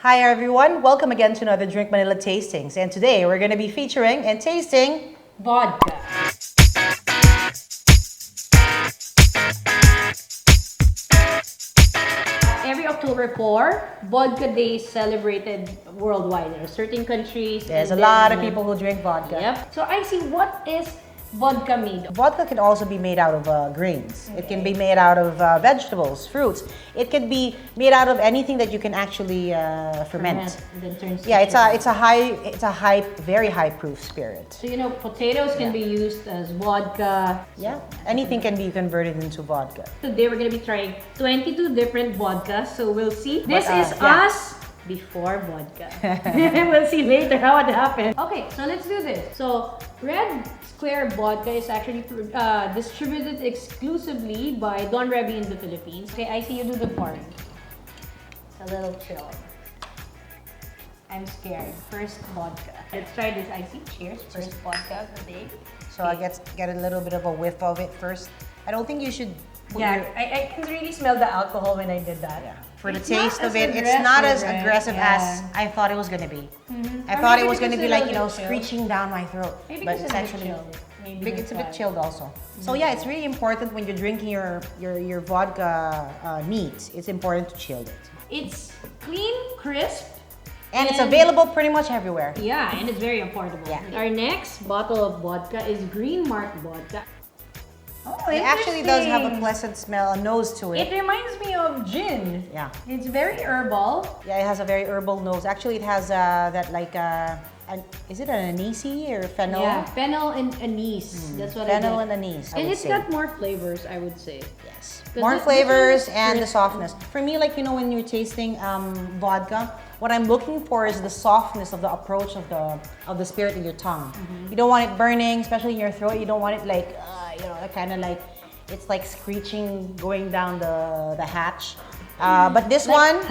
Hi everyone, welcome again to another DrinkManila Tastings, and today we're going to be featuring and tasting Vodka. Every October 4, Vodka Day is celebrated worldwide. There are certain countries. There's a lot of people who drink vodka. Yep. So I see, what is vodka made of? Vodka can also be made out of grains. Okay. It can be made out of vegetables, fruits. It can be made out of anything that you can actually ferment. And then turns yeah, it's a very high proof spirit. So potatoes can be used as vodka. Yeah, anything can be converted into vodka. Today we're going to be trying 22 different vodkas. So we'll see. This is yeah. us before vodka. We'll see later how it happened. Okay, so let's do this. So Red Square Vodka is actually distributed exclusively by Don Revy in the Philippines. Okay, I see you do the pouring. It's a little chill. I'm scared. First vodka. Let's try this, Icy. Cheers. First vodka of the day. So I get a little bit of a whiff of it first. I don't think you should put I can really smell the alcohol when I did that. Yeah. For the taste of it, it's not as aggressive as I thought it was going to be. I thought it was going to be like, screeching down my throat. Maybe but it's actually it's a bit chilled also. So yeah, it's really important when you're drinking your vodka neat. It's important to chill it. It's clean, crisp, and it's available pretty much everywhere. Yeah, and it's very affordable. Yeah. Our next bottle of vodka is Green Mark Vodka. Oh, it actually does have a pleasant smell, a nose to it. It reminds me of gin. Yeah. It's very herbal. Yeah, it has a very herbal nose. Actually, it has that like is it an anise or fennel? Yeah, fennel and anise. That's what fennel I and anise. And it's got more flavors, I would say. Yes. More flavors and the softness. For me, like when you're tasting vodka, what I'm looking for is the softness of the approach of the spirit in your tongue. You don't want it burning, especially in your throat. You don't want it like kind of like it's like screeching going down the hatch. But this one,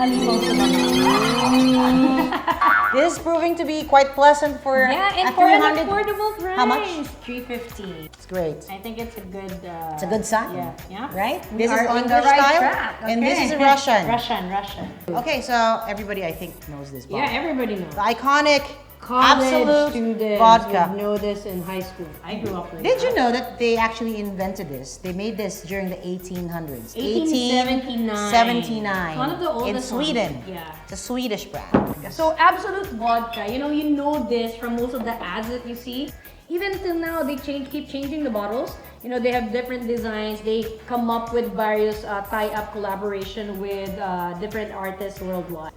this is proving to be quite pleasant for and for an affordable price. How much? $3.50. It's great. I think it's a good. It's a good sign. Yeah. Right? We This are is on English the right style, track. and this is Okay. Russian. Russian. Okay, so everybody I think knows this bottle. Yeah, everybody knows. The iconic College absolute students vodka. would know this in high school. I grew up with Did you know that they actually invented this? They made this during the 1800s. 1879. 1879. One of the oldest in Sweden. ones. Yeah. It's a Swedish brand. So Absolute Vodka, you know this from most of the ads that you see. Even till now, they keep changing the bottles. They have different designs. They come up with various tie-up collaboration with different artists worldwide.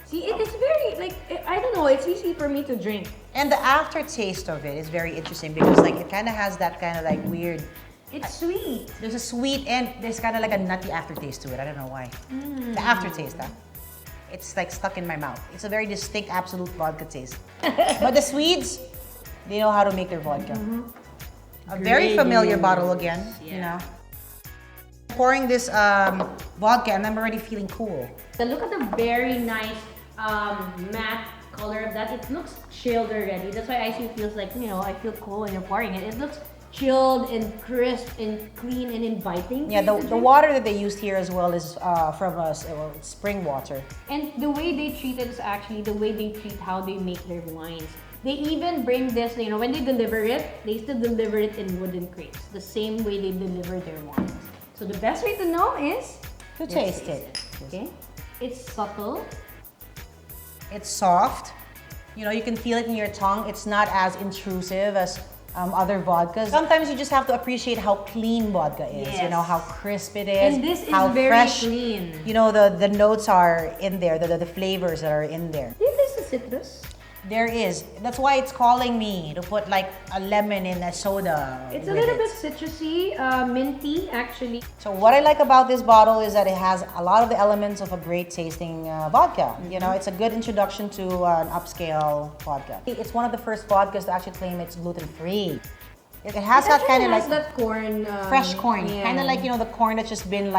See, it is very, I don't know, it's easy for me to drink. And the aftertaste of it is very interesting because it kind of has that kind of weird. It's sweet. There's a sweet and there's kind of like a nutty aftertaste to it. I don't know why. The aftertaste, it's stuck in my mouth. It's a very distinct Absolute Vodka taste. But the Swedes, they know how to make their vodka. A very familiar bottle again, Pouring this vodka and I'm already feeling cool. Look at the very nice matte color of that. It looks chilled already. That's why Icy feels like, I feel cool when you're pouring it. It looks chilled and crisp and clean and inviting. Yeah, the water that they used here as well is from spring water. And the way they treat it is actually the way they treat how they make their wines. They even bring this, when they deliver it, they still deliver it in wooden crates. The same way they deliver their wines. So the best way to know is to taste it. Okay? It's subtle. It's soft. You can feel it in your tongue. It's not as intrusive as other vodkas. Sometimes you just have to appreciate how clean vodka is. Yes. How crisp it is. And this is how very fresh, clean. The notes are in there. The flavors that are in there. Is this a citrus? There is. That's why it's calling me to put a lemon in a soda. It's a little bit citrusy, minty actually. So what I like about this bottle is that it has a lot of the elements of a great tasting vodka. It's a good introduction to an upscale vodka. It's one of the first vodkas to actually claim it's gluten-free. It has that kind of that corn, fresh corn, kind of the corn that's just been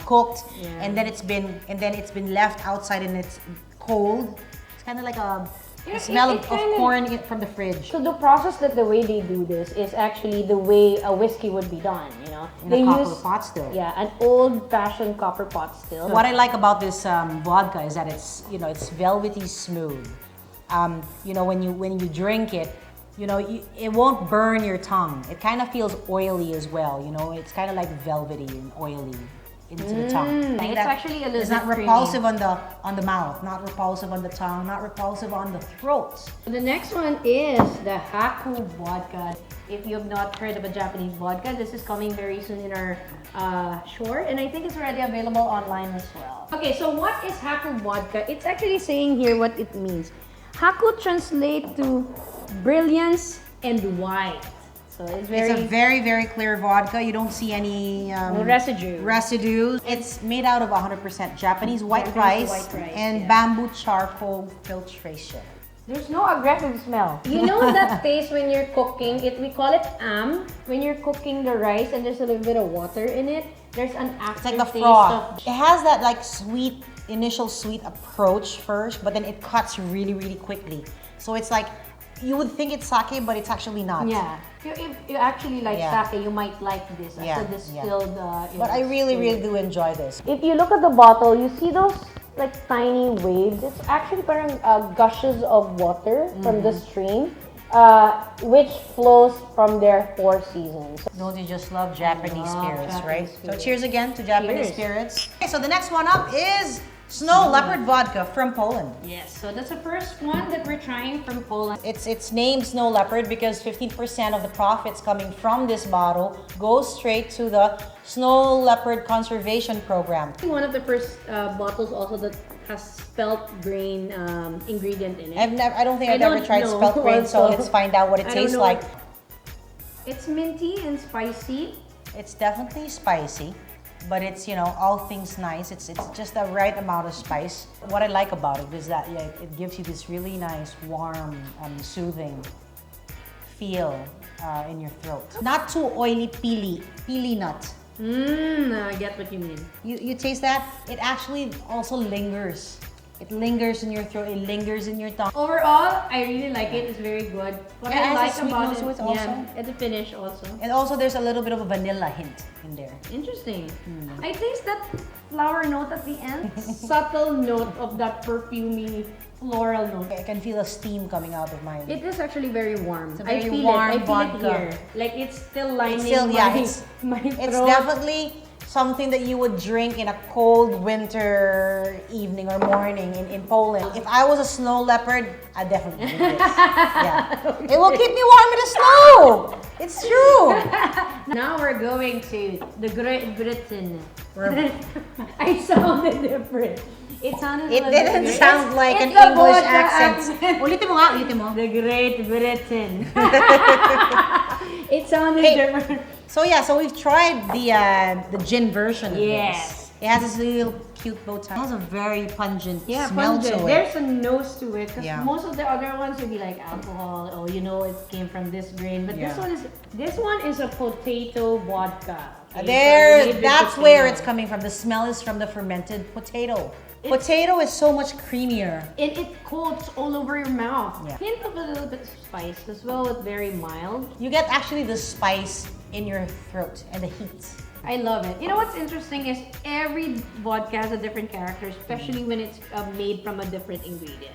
cooked, and then it's been left outside and it's cold. It's kind of like a The smell of corn from the fridge. So the process that the way they do this is actually the way a whiskey would be done, you know. In a copper pot still. Yeah, an old-fashioned copper pot still. What I like about this vodka is that it's, you know, it's velvety smooth. You know, when you drink it, you know, it won't burn your tongue. It kind of feels oily as well, you know. It's kind of like velvety and oily into the tongue. It's actually a little It's not bit repulsive on the mouth, not repulsive on the tongue, not repulsive on the throat. The next one is the Haku vodka. If you have not heard of a Japanese vodka, this is coming very soon in our store, and I think it's already available online as well. Okay, so what is Haku vodka? It's actually saying here what it means. Haku translates to brilliance and white. So it's a very, very clear vodka. You don't see any residues. It's made out of 100% Japanese white rice and bamboo charcoal filtration. There's no aggressive smell. You know that taste when you're cooking, we call it when you're cooking the rice and there's a little bit of water in it, there's an aftertaste. It's like the froth. It has that like initial sweet approach first, but then it cuts really, really quickly. So it's like, you would think it's sake, but it's actually not. Yeah. If you actually like sake, you might like this as a distilled. But I really, really do enjoy this. If you look at the bottle, you see those like tiny waves. It's actually parang gushes of water from the stream, which flows from their four seasons. Don't you just love Japanese spirits, right? So cheers again to Japanese spirits. Okay, so the next one up is Snow Leopard Vodka from Poland. Yes, so that's the first one that we're trying from Poland. It's named Snow Leopard because 15% of the profits coming from this bottle goes straight to the Snow Leopard Conservation Program. One of the first bottles also that has spelt grain ingredient in it. I don't think I've ever tried spelt grain, so let's find out what it tastes like. It's minty and spicy. It's definitely spicy, but it's, you know, all things nice. It's just the right amount of spice. What I like about it is that it gives you this really nice, warm, soothing feel in your throat. Not too oily, pili nut. I get what you mean. You taste that? It actually also lingers. It lingers in your throat, it lingers in your tongue. Overall, I really like it. It's very good. What I like about it, and the finish also. And also there's a little bit of a vanilla hint in there. Interesting. I taste that flower note at the end. Subtle note of that perfumey floral note. I can feel a steam coming out of my... It is actually very warm. It's a very warm vodka. I feel it here. Like it's still lining my throat. It's definitely something that you would drink in a cold winter evening or morning in Poland. If I was a snow leopard, I'd definitely do this. Yeah. It will keep me warm in the snow. It's true. Now we're going to the Great Britain. I sounded different. It didn't sound like an English accent. Ulitin mo nga, ulitin mo. The Great Britain. It sounded different. So yeah, so we've tried the gin version of this. It has this little cute bow tie. It has a very pungent smell to it. There's a nose to it because most of the other ones would be like alcohol. Oh, you know, it came from this grain. But this one is a potato vodka. That's where it's coming from. The smell is from the fermented potato. Potato is so much creamier. And it coats all over your mouth. Hint of a little bit of spice as well, but very mild. You get actually the spice in your throat and the heat. I love it. You know what's interesting is every vodka has a different character, especially when it's made from a different ingredient.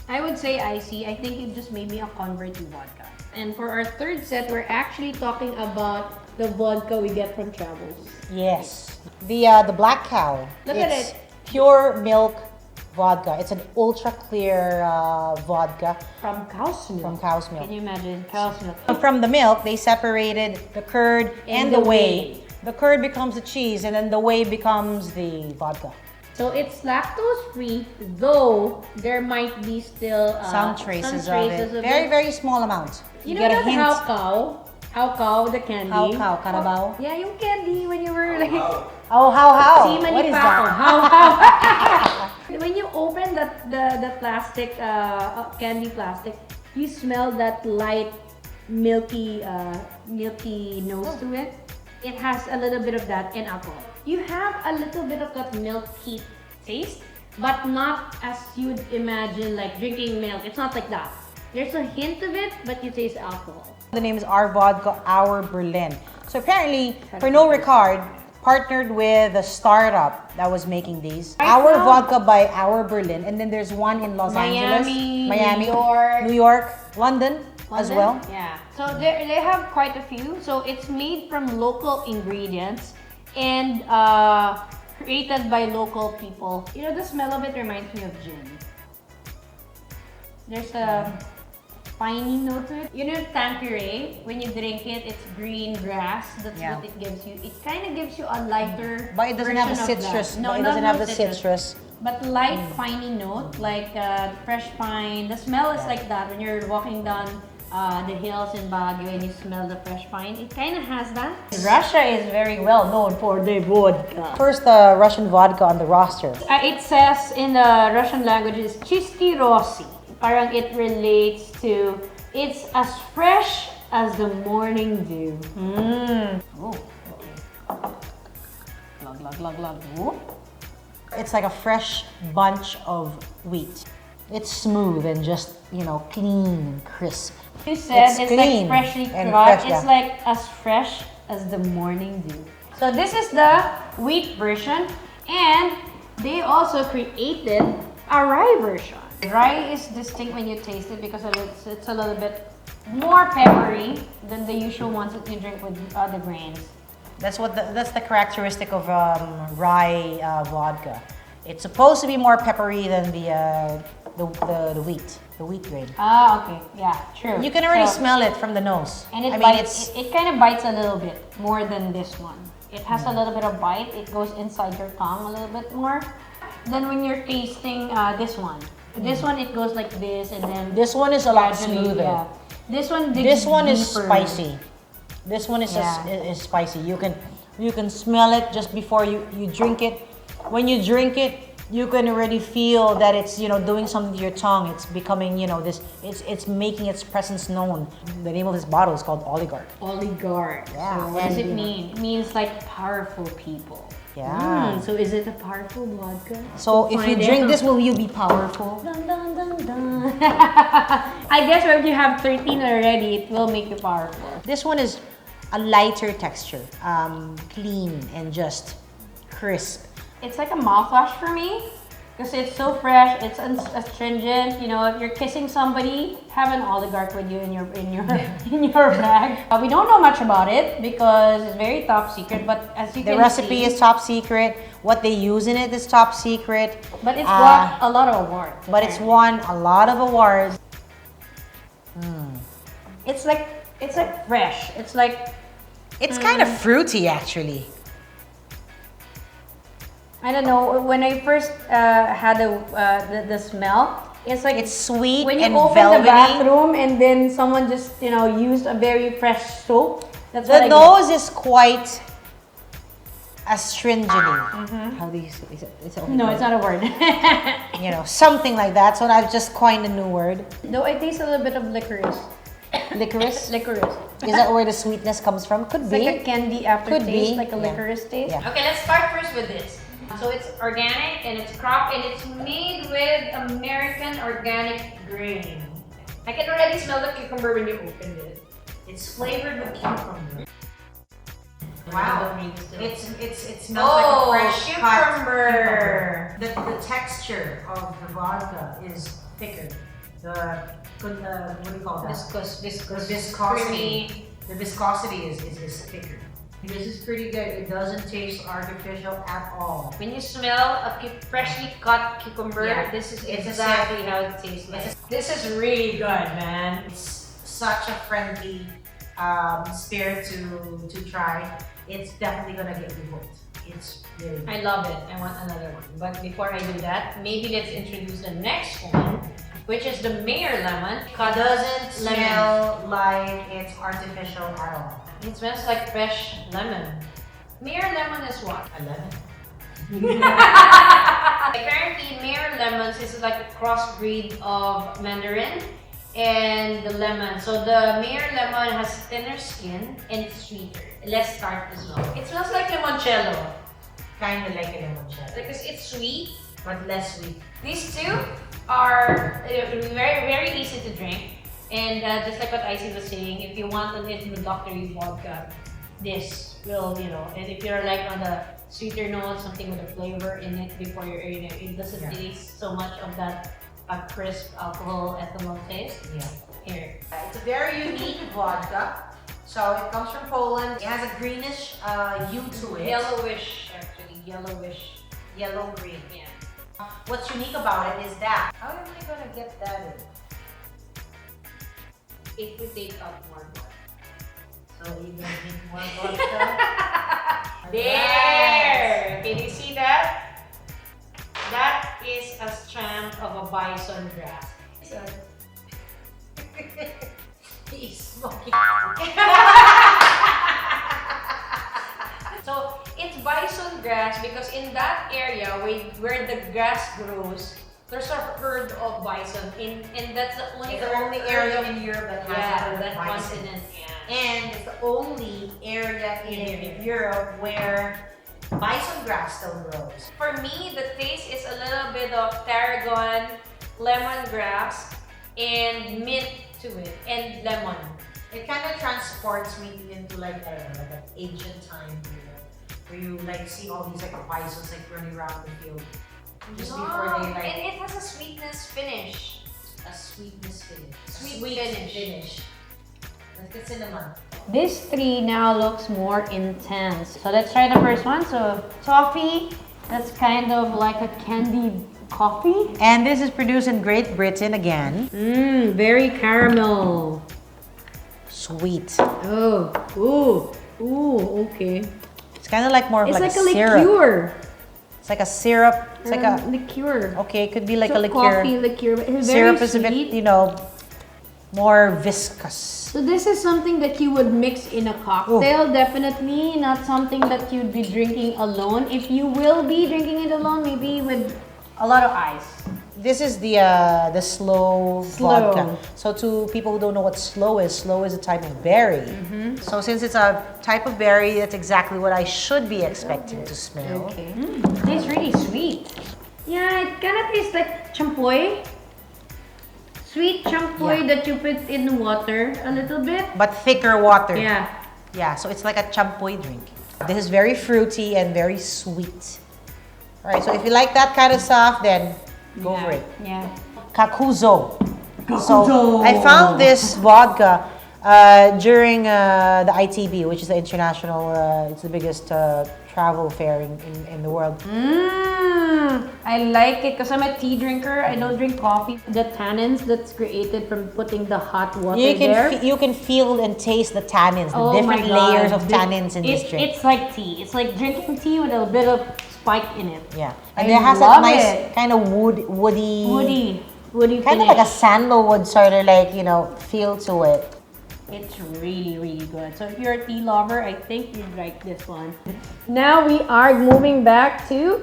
I would say Icy, I think it just made me a convert to vodka. And for our third set, we're actually talking about the vodka we get from travels. Yes. The Black Cow. Look at it. Pure milk vodka. It's an ultra clear vodka. From cow's milk. From cow's milk. Can you imagine? Cow's milk. From the milk, they separated the curd and the whey. The curd becomes the cheese, and then the whey becomes the vodka. So it's lactose free, though there might be still some traces of it. Very, very small amount. You know that how cow, the candy. How cow, carabao. Yeah, yung candy when you were like. Oh, how? What is that? How? When you open the plastic candy plastic, you smell that light milky nose to it. It has a little bit of that and alcohol. You have a little bit of that milky taste, but not as you'd imagine, like drinking milk. It's not like that. There's a hint of it, but you taste alcohol. The name is Our Vodka, Our Berlin. So apparently, Pernod Ricard partnered with a startup that was making these. Our Vodka by Our Berlin, and then there's one in Los Angeles, Miami, New York, London as well. Yeah. So they have quite a few. So it's made from local ingredients and created by local people. You know, the smell of it reminds me of gin. There's a piney note to it. You know, Tanqueray, when you drink it, it's green grass. That's what it gives you. It kind of gives you a lighter But it doesn't have the citrus. No, it doesn't have the citrus. But light piney note, like fresh pine. The smell is like that when you're walking down the hills in Baguio and you smell the fresh pine. It kind of has that. Russia is very well known for the vodka. First, the Russian vodka on the roster. It says in the Russian language is Чистый Rossi. Parang it relates to, it's as fresh as the morning dew. Oh, okay. Glug. Ooh. It's like a fresh bunch of wheat. It's smooth and just, you know, clean and crisp. You said it's like freshly cut. It's yeah. like as fresh as the morning dew. So this is the wheat version, and they also created a rye version. Rye is distinct when you taste it because it's a little bit more peppery than the usual ones that you drink with other grains. That's the characteristic of rye vodka. It's supposed to be more peppery than the wheat grain. Ah, okay, yeah, true. You can already smell it from the nose. And it kind of bites a little bit more than this one. It has a little bit of bite. It goes inside your tongue a little bit more than when you're tasting this one. This one, it goes like this, and then this one is a lot smoother. Yeah. This one is spicy. This one is is spicy. You can smell it just before you drink it. When you drink it, you can already feel that it's, you know, doing something to your tongue. It's becoming, you know, it's making its presence known. The name of this bottle is called Oligarch. Oligarch. Yeah. So what does it mean? It means like powerful people. Yeah. So is it a powerful vodka? So if you drink this, will you be powerful? Dun, dun, dun, dun. I guess when you have 13 already, it will make you powerful. This one is a lighter texture, clean and just crisp. It's like a mouthwash for me because it's so fresh. It's astringent. You know, if you're kissing somebody, have an Oligarch with you in your bag. We don't know much about it because it's very top secret. But as you can see, the recipe is top secret. What they use in it is top secret. But it's won a lot of awards. But it's won a lot of awards. It's like fresh. It's like kind of fruity actually. I don't know. When I first had the smell, it's sweet when you and open velvety. the bathroom and then someone just used a very fresh soap. That's the nose is quite astringent. How do you say it? It's not a word. You know, something like that. So I've just coined a new word. Though I taste a little bit of licorice. Licorice? Licorice. Is that where the sweetness comes from? Could It's be. like a candy aftertaste, like a licorice taste. Yeah. Okay, let's start first with this. So it's organic and it's crop and it's made with American organic grain. I can already smell the cucumber when you opened it. It's flavored with cucumber. Wow, it smells like a fresh cucumber. The texture of the vodka is thicker. What do you call that? Creamy. The viscosity is thicker. This is pretty good. It doesn't taste artificial at all. When you smell a freshly cut cucumber, this is exactly how it tastes like. This is really good, man. It's such a friendly spirit to try. It's definitely gonna get you hooked. It's really good. I love it. I want another one. But before I do that, maybe let's introduce the next one, which is the Mayor Lemon. It doesn't smell like it's artificial at all. It smells like fresh lemon. Mayor Lemon is what? A lemon. Apparently, Mayor Lemons is like a crossbreed of Mandarin and the lemon. So the Mayor Lemon has thinner skin and it's sweeter, less tart as well. It smells like limoncello. Kind of like a limoncello. Because it's sweet, but less sweet. These two are very, very easy to drink. And just like what Icy was saying, if you want an introductory vodka, this will, and if you're like on the sweeter note, something with a flavor in it before you're eating it, it doesn't taste so much of that crisp alcohol ethanol taste. Yeah. Here. It's a very unique vodka. So it comes from Poland. It has a greenish hue to it. Yellowish, actually. Yellowish. Yellow-green. Yeah. What's unique about it is that, how am I gonna get that in? It would take up more vodka. So you're gonna drink more vodka? There! Can you see that? That is a strand of a bison grass. He's smoking. So it's bison grass because in that area where the grass grows, there's a herd of bison, and that's the only, It's the only area in Europe that has that bison. continent. Yeah. And it's the only area in Europe where bison grass still grows. For me, the taste is a little bit of tarragon, lemongrass, and mint to it, and lemon. It kind of transports me into like an ancient time, where you like see all these like bisons like running around the field just before they And like it has a sweetness finish. a sweetness finish. Sweet finish. Like the cinnamon. This three now looks more intense. So let's try the first one. So toffee, that's kind of like a candied coffee. And this is produced in Great Britain again. Mmm, very caramel. Sweet. Oh, ooh, okay. It's kind of like more of It's like, like a syrup. liqueur. It's like a syrup. It's like a liqueur. okay. It could be like So a liqueur. coffee liqueur. But it's Syrup very is a bit, sweet. more viscous. So this is something that you would mix in a cocktail, definitely. Not something that you'd be drinking alone. If you will be drinking it alone, maybe with a lot of ice. This is the slow vodka. So to people who don't know what slow is a type of berry. So since it's a type of berry, that's exactly what I should be expecting to smell. Okay. It tastes really sweet. Yeah, it kind of tastes like champoy. Sweet champoy that you put in water a little bit. But thicker water. Yeah. Yeah, so it's like a champoy drink. This is very fruity and very sweet. All right, so if you like that kind of stuff, then go for it. Yeah. Kakuzo. So I found this vodka during the ITB, which is the international, it's the biggest travel fair in the world. I like it because I'm a tea drinker. I don't drink coffee. The tannins that's created from putting the hot water You can feel and taste the tannins, the different layers of tannins in this drink. It's like tea. It's like drinking tea with a bit of spike in it. Yeah, I and it has love that nice it. kind of woody finish. kind of like a sandalwood sort of like feel to it. It's really, really good. So if you're a tea lover, I think you'd like this one. Now we are moving back to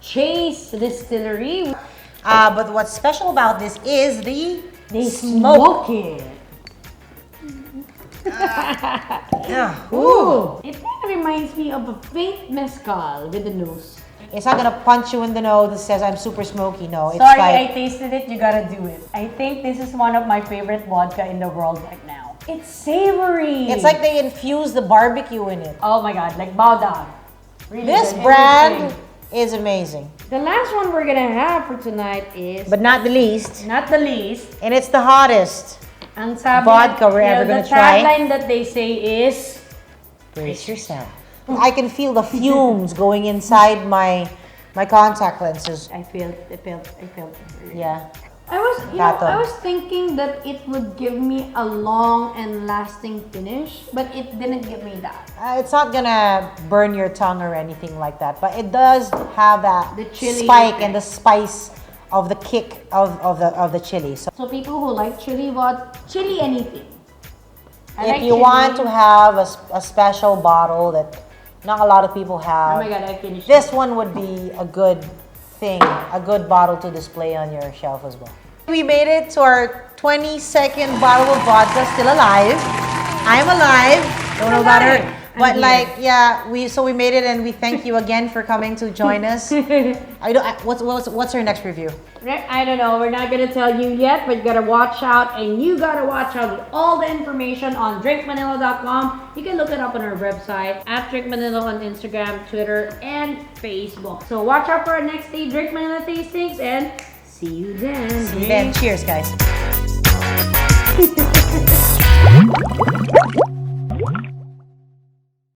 Chase Distillery. But what's special about this is They smoke. smoke it. Yeah. Ooh. It kind of reminds me of a faint mezcal with the nose. It's not gonna punch you in the nose that says I'm super smoky. No, it's Sorry, like I tasted it. You gotta do it. I think this is one of my favorite vodka in the world right now. It's savory. it's like they infuse the barbecue in it. Oh my god, like bow down. Really This good. brand Interesting. is amazing, The last one we're gonna have for tonight is, but not the least, Not the least, and it's the hottest ang sabi, vodka we're ever the gonna try. tagline that they say is Brace yourself. I can feel the fumes going inside my contact lenses. I felt it. Yeah. I Tatum. was thinking that it would give me a long and lasting finish, but it didn't give me that. It's not gonna burn your tongue or anything like that, but it does have that The chili spike effect. and the spice of the kick of the chili. So So people who like chili anything. I if like you chili. want to have a special bottle that not a lot of people Oh have, my god, I finished this one would be a good thing, a good bottle to display on your shelf as well. We made it to our 22nd bottle of vodka, still alive. I'm alive. Don't know about her. But here. like, yeah, we made it, and we thank you again for coming to join us. What's our next review? I don't know. We're not gonna tell you yet, but you gotta watch out, and you gotta watch out with all the information on DrinkManila.com. You can look it up on our website at DrinkManila on Instagram, Twitter, and Facebook. So watch out for our next day Drink Manila Tastings, and see you then. See you then. Cheers, guys.